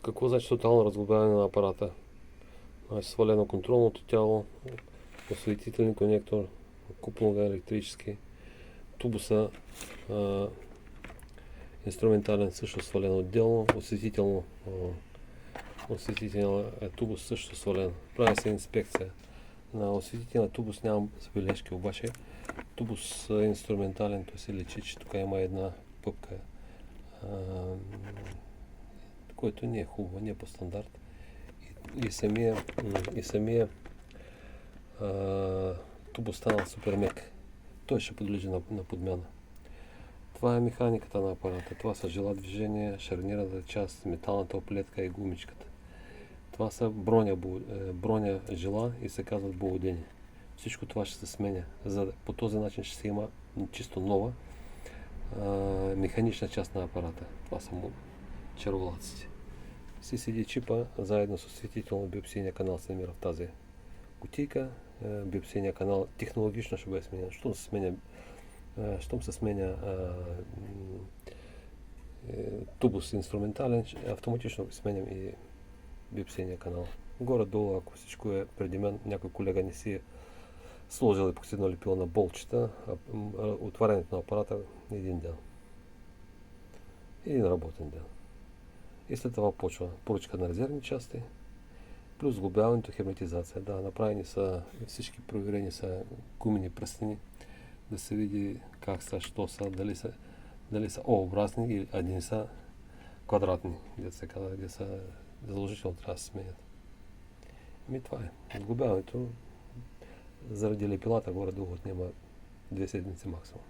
Какво значи тотално разглобяване на апарата? Значи свалено контролното тяло, осветителен конектор, куплунга електрически, тубуса, инструментален също свален отделно, осветителен тубус също свален. Прави се инспекция. На осветителен тубус нямам забележки, обаче тубус инструментален, той се лечи, че тук има една пъпка, което не е хубаво, не е по стандарт. И самия тубус станал супер мек. Той ще подлежи на подмяна. Това е механиката на апарата. Това са жила движения, шарнирната част, металната оплетка и гумичката. Това са броня жила и се казват благодени. Всичко това ще се сменя. По този начин ще се има чисто нова механична част на апарата. Това са черволаците. CCD чипа заедно с осветително биопсийния канал се намира в тази кутийка. Биопсийния канал технологично ще бъде сменен. Щом се сменя тубус инструментален, автоматично сменям и биопсийния канал. Горе-долу, ако всичко е преди мен, някой колега не си е сложил епоксидно лепило на болчета, отварянето на апарата е един ден. Един работен ден. И след това почва поръчка на резервни части, плюс сглобяването, херметизация. Да, направени са всички, проверени са гумени пръстени, да се види как са, що са, дали са О-образни, а не са квадратни, где са задължително трябва да се сменят. Това е. Сглобяването заради лепилата горе-долу отнема 2 седмици максимум.